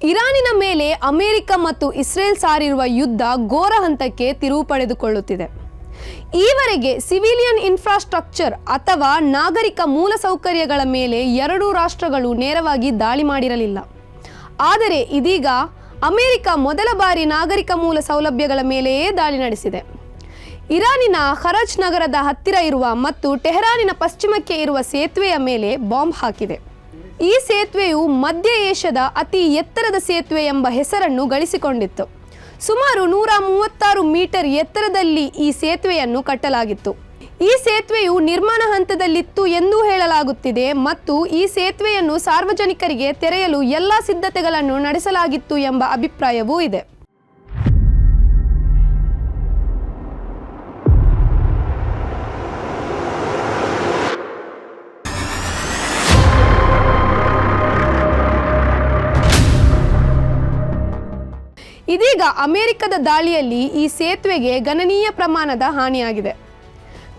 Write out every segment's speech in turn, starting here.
ಇರಾನಿನ ಮೇಲೆ ಅಮೆರಿಕ ಮತ್ತು ಇಸ್ರೇಲ್ ಸಾರಿರುವ ಯುದ್ಧ ಘೋರ ಹಂತಕ್ಕೆ ತಿರುವು ಪಡೆದುಕೊಳ್ಳುತ್ತಿದೆ. ಈವರೆಗೆ ಸಿವಿಲಿಯನ್ ಇನ್ಫ್ರಾಸ್ಟ್ರಕ್ಚರ್ ಅಥವಾ ನಾಗರಿಕ ಮೂಲಸೌಕರ್ಯಗಳ ಮೇಲೆ ಎರಡೂ ರಾಷ್ಟ್ರಗಳು ನೇರವಾಗಿ ದಾಳಿ ಮಾಡಿರಲಿಲ್ಲ. ಆದರೆ ಇದೀಗ ಅಮೆರಿಕ ಮೊದಲ ಬಾರಿ ನಾಗರಿಕ ಮೂಲ ಸೌಲಭ್ಯಗಳ ಮೇಲೆಯೇ ದಾಳಿ ನಡೆಸಿದೆ. ಇರಾನಿನ ಖರಜ್ ನಗರದ ಹತ್ತಿರ ಇರುವ ಮತ್ತು ಟೆಹರಾನಿನ ಪಶ್ಚಿಮಕ್ಕೆ ಇರುವ ಸೇತುವೆಯ ಮೇಲೆ ಬಾಂಬ್ ಹಾಕಿದೆ. ಈ ಸೇತುವೆಯು ಮಧ್ಯ ಏಷ್ಯಾದ ಅತಿ ಎತ್ತರದ ಸೇತುವೆ ಎಂಬ ಹೆಸರನ್ನು ಗಳಿಸಿಕೊಂಡಿತ್ತು. ಸುಮಾರು 136 ಮೀಟರ್ ಎತ್ತರದಲ್ಲಿ ಈ ಸೇತುವೆಯನ್ನು ಕಟ್ಟಲಾಗಿತ್ತು. ಈ ಸೇತುವೆಯು ನಿರ್ಮಾಣ ಹಂತದಲ್ಲಿತ್ತು ಎಂದು ಹೇಳಲಾಗುತ್ತಿದೆ ಮತ್ತು ಈ ಸೇತುವೆಯನ್ನು ಸಾರ್ವಜನಿಕರಿಗೆ ತೆರೆಯಲು ಎಲ್ಲ ಸಿದ್ಧತೆಗಳನ್ನು ನಡೆಸಲಾಗಿತ್ತು ಎಂಬ ಅಭಿಪ್ರಾಯವೂ ಇದೆ. ಇದೀಗ ಅಮೆರಿಕದ ದಾಳಿಯಲ್ಲಿ ಈ ಸೇತುವೆಗೆ ಗಣನೀಯ ಪ್ರಮಾಣದ ಹಾನಿಯಾಗಿದೆ.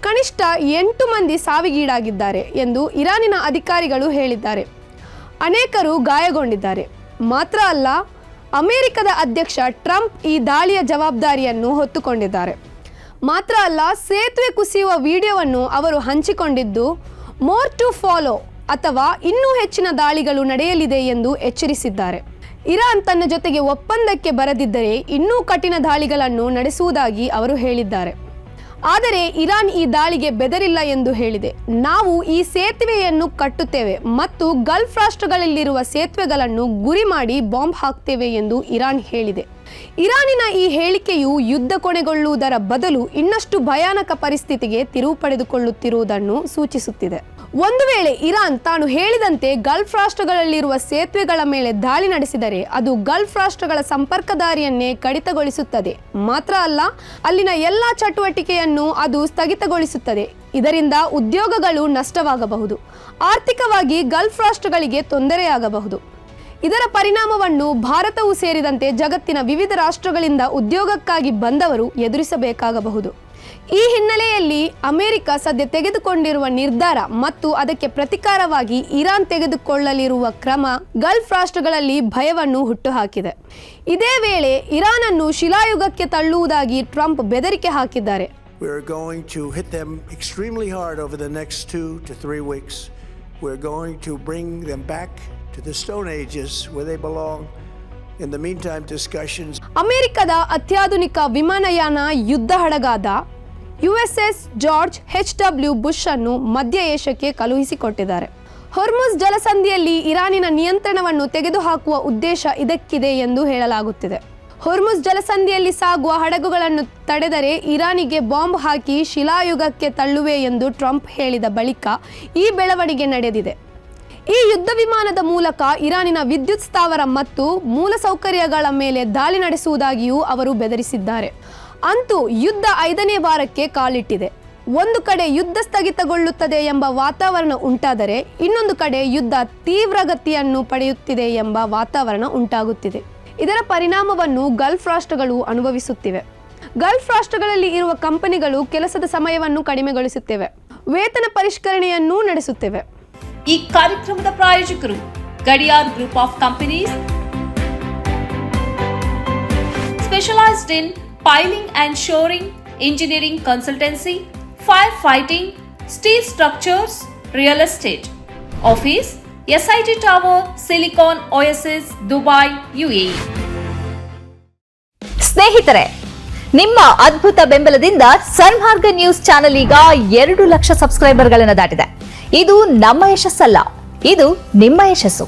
ಕನಿಷ್ಠ 8 ಮಂದಿ ಸಾವಿಗೀಡಾಗಿದ್ದಾರೆ ಎಂದು ಇರಾನಿನ ಅಧಿಕಾರಿಗಳು ಹೇಳಿದ್ದಾರೆ. ಅನೇಕರು ಗಾಯಗೊಂಡಿದ್ದಾರೆ. ಮಾತ್ರ ಅಲ್ಲ, ಅಮೆರಿಕದ ಅಧ್ಯಕ್ಷ ಟ್ರಂಪ್ ಈ ದಾಳಿಯ ಜವಾಬ್ದಾರಿಯನ್ನು ಹೊತ್ತುಕೊಂಡಿದ್ದಾರೆ. ಮಾತ್ರ ಅಲ್ಲ, ಸೇತುವೆ ಕುಸಿಯುವ ವಿಡಿಯೋವನ್ನು ಅವರು ಹಂಚಿಕೊಂಡಿದ್ದು ಮೋರ್ ಟು ಫಾಲೋ ಅಥವಾ ಇನ್ನೂ ಹೆಚ್ಚಿನ ದಾಳಿಗಳು ನಡೆಯಲಿದೆ ಎಂದು ಎಚ್ಚರಿಸಿದ್ದಾರೆ. ಇರಾನ್ ತನ್ನ ಜೊತೆಗೆ ಒಪ್ಪಂದಕ್ಕೆ ಬರದಿದ್ದರೆ ಇನ್ನೂ ಕಠಿಣ ದಾಳಿಗಳನ್ನು ನಡೆಸುವುದಾಗಿ ಅವರು ಹೇಳಿದ್ದಾರೆ. ಆದರೆ ಇರಾನ್ ಈ ದಾಳಿಗೆ ಬೆದರಿಲ್ಲ ಎಂದು ಹೇಳಿದೆ. ನಾವು ಈ ಸೇತುವೆಯನ್ನು ಕಟ್ಟುತ್ತೇವೆ ಮತ್ತು ಗಲ್ಫ್ ರಾಷ್ಟ್ರಗಳಲ್ಲಿರುವ ಸೇತುವೆಗಳನ್ನು ಗುರಿ ಮಾಡಿ ಬಾಂಬ್ ಹಾಕ್ತೇವೆ ಎಂದು ಇರಾನ್ ಹೇಳಿದೆ. ಇರಾನಿನ ಈ ಹೇಳಿಕೆಯು ಯುದ್ಧ ಕೊನೆಗೊಳ್ಳುವುದರ ಬದಲು ಇನ್ನಷ್ಟು ಭಯಾನಕ ಪರಿಸ್ಥಿತಿಗೆ ತಿರುವು ಪಡೆದುಕೊಳ್ಳುತ್ತಿರುವುದನ್ನು ಸೂಚಿಸುತ್ತಿದೆ. ಒಂದು ವೇಳೆ ಇರಾನ್ ತಾನು ಹೇಳಿದಂತೆ ಗಲ್ಫ್ ರಾಷ್ಟ್ರಗಳಲ್ಲಿರುವ ಸೇತುವೆಗಳ ಮೇಲೆ ದಾಳಿ ನಡೆಸಿದರೆ ಅದು ಗಲ್ಫ್ ರಾಷ್ಟ್ರಗಳ ಸಂಪರ್ಕ ದಾರಿಯನ್ನೇ ಕಡಿತಗೊಳಿಸುತ್ತದೆ. ಮಾತ್ರ ಅಲ್ಲ, ಅಲ್ಲಿನ ಎಲ್ಲ ಚಟುವಟಿಕೆಯನ್ನು ಅದು ಸ್ಥಗಿತಗೊಳಿಸುತ್ತದೆ. ಇದರಿಂದ ಉದ್ಯೋಗಗಳು ನಷ್ಟವಾಗಬಹುದು. ಆರ್ಥಿಕವಾಗಿ ಗಲ್ಫ್ ರಾಷ್ಟ್ರಗಳಿಗೆ ತೊಂದರೆಯಾಗಬಹುದು. ಇದರ ಪರಿಣಾಮವನ್ನು ಭಾರತವೂ ಸೇರಿದಂತೆ ಜಗತ್ತಿನ ವಿವಿಧ ರಾಷ್ಟ್ರಗಳಿಂದ ಉದ್ಯೋಗಕ್ಕಾಗಿ ಬಂದವರು ಎದುರಿಸಬೇಕಾಗಬಹುದು. ಈ ಹಿನ್ನೆಲೆಯಲ್ಲಿ ಅಮೆರಿಕ ಸದ್ಯ ತೆಗೆದುಕೊಂಡಿರುವ ನಿರ್ಧಾರ ಮತ್ತು ಅದಕ್ಕೆ ಪ್ರತಿಕಾರವಾಗಿ ಇರಾನ್ ತೆಗೆದುಕೊಳ್ಳಲಿರುವ ಕ್ರಮ ಗಲ್ಫ್ ರಾಷ್ಟ್ರಗಳಲ್ಲಿ ಭಯವನ್ನು ಹುಟ್ಟುಹಾಕಿದೆ. ಇದೇ ವೇಳೆ ಇರಾನ್ ಅನ್ನು ಶಿಲಾಯುಗಕ್ಕೆ ತಳ್ಳುವುದಾಗಿ ಟ್ರಂಪ್ ಬೆದರಿಕೆ ಹಾಕಿದ್ದಾರೆ. We're going to hit them extremely hard over the next 2 to 3 weeks. We're going to bring them back to the Stone Ages where they belong. In the meantime, discussions. ಅಮೆರಿಕದ ಅತ್ಯಾಧುನಿಕ ವಿಮಾನಯಾನ ಯುದ್ಧ ಹಡಗಾದ USS George H.W. Bush ಅನ್ನು ಮಧ್ಯ ಏಷ್ಯಾಕ್ಕೆ ಕಳುಹಿಸಿಕೊಟ್ಟಿದ್ದಾರೆ. ಹೊರ್ಮುಜ್ ಜಲಸಂಧಿಯಲ್ಲಿ ಇರಾನಿನ ನಿಯಂತ್ರಣವನ್ನು ತೆಗೆದುಹಾಕುವ ಉದ್ದೇಶ ಇದಕ್ಕಿದೆ ಎಂದು ಹೇಳಲಾಗುತ್ತಿದೆ. ಹೊರ್ಮುಜ್ ಜಲಸಂಧಿಯಲ್ಲಿ ಸಾಗುವ ಹಡಗುಗಳನ್ನು ತಡೆದರೆ ಇರಾನಿಗೆ ಬಾಂಬ್ ಹಾಕಿ ಶಿಲಾಯುಗಕ್ಕೆ ತಳ್ಳುವೆ ಎಂದು ಟ್ರಂಪ್ ಹೇಳಿದ ಬಳಿಕ ಈ ಬೆಳವಣಿಗೆ ನಡೆದಿದೆ. ಈ ಯುದ್ಧ ವಿಮಾನದ ಮೂಲಕ ಇರಾನಿನ ವಿದ್ಯುತ್ ಸ್ಥಾವರ ಮತ್ತು ಮೂಲಸೌಕರ್ಯಗಳ ಮೇಲೆ ದಾಳಿ ನಡೆಸುವುದಾಗಿಯೂ ಅವರು ಬೆದರಿಸಿದ್ದಾರೆ. ಅಂತೂ ಯುದ್ಧ 5ನೇ ವಾರಕ್ಕೆ ಕಾಲಿಟ್ಟಿದೆ. ಒಂದು ಕಡೆ ಯುದ್ಧ ಸ್ಥಗಿತಗೊಳ್ಳುತ್ತದೆ ಎಂಬ ವಾತಾವರಣ ಉಂಟಾದರೆ ಇನ್ನೊಂದು ಕಡೆ ಯುದ್ಧ ತೀವ್ರಗತಿಯನ್ನು ಪಡೆಯುತ್ತಿದೆ ಎಂಬ ವಾತಾವರಣ ಉಂಟಾಗುತ್ತಿದೆ. ಇದರ ಪರಿಣಾಮವನ್ನು ಗಲ್ಫ್ ರಾಷ್ಟ್ರಗಳು ಅನುಭವಿಸುತ್ತಿವೆ. ಗಲ್ಫ್ ರಾಷ್ಟ್ರಗಳಲ್ಲಿ ಇರುವ ಕಂಪನಿಗಳು ಕೆಲಸದ ಸಮಯವನ್ನು ಕಡಿಮೆಗೊಳಿಸುತ್ತಿವೆ, ವೇತನ ಪರಿಷ್ಕರಣೆಯನ್ನೂ ನಡೆಸುತ್ತಿವೆ. ಈ ಕಾರ್ಯಕ್ರಮದ ಪ್ರಾಯೋಜಕರು Gadiyar group of companies, specialised in piling and shoring, engineering consultancy, firefighting, steel structures, real estate. Office SIT Tower, Silicon Oasis, Dubai, UAE. ಸ್ನೇಹಿತರೆ, ನಿಮ್ಮ ಅದ್ಭುತ ಬೆಂಬಲದಿಂದ ಸನ್ಮಾರ್ಗ ನ್ಯೂಸ್ ಚಾನೆಲ್ ಈಗ 2 ಲಕ್ಷ ಸಬ್ಸ್ಕ್ರೈಬರ್ಗಳನ್ನು ದಾಟಿದೆ. ಇದು ನಮ್ಮ ಯಶಸ್ಸಲ್ಲ, ಇದು ನಿಮ್ಮ ಯಶಸ್ಸು.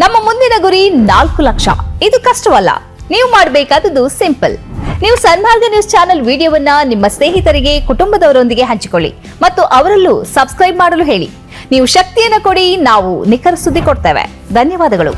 ನಮ್ಮ ಮುಂದಿನ ಗುರಿ 4 ಲಕ್ಷ. ಇದು ಕಷ್ಟವಲ್ಲ. ನೀವು ಮಾಡಬೇಕಾದದ್ದು ಸಿಂಪಲ್. ನೀವು ಸನ್ಮಾರ್ಗ ನ್ಯೂಸ್ ಚಾನೆಲ್ ವಿಡಿಯೋವನ್ನ ನಿಮ್ಮ ಸ್ನೇಹಿತರಿಗೆ, ಕುಟುಂಬದವರೊಂದಿಗೆ ಹಂಚಿಕೊಳ್ಳಿ ಮತ್ತು ಅವರಲ್ಲೂ ಸಬ್ಸ್ಕ್ರೈಬ್ ಮಾಡಲು ಹೇಳಿ. ನೀವು ಶಕ್ತಿಯನ್ನು ಕೊಡಿ, ನಾವು ನಿಖರ ಸುದ್ದಿ ಕೊಡ್ತೇವೆ. ಧನ್ಯವಾದಗಳು.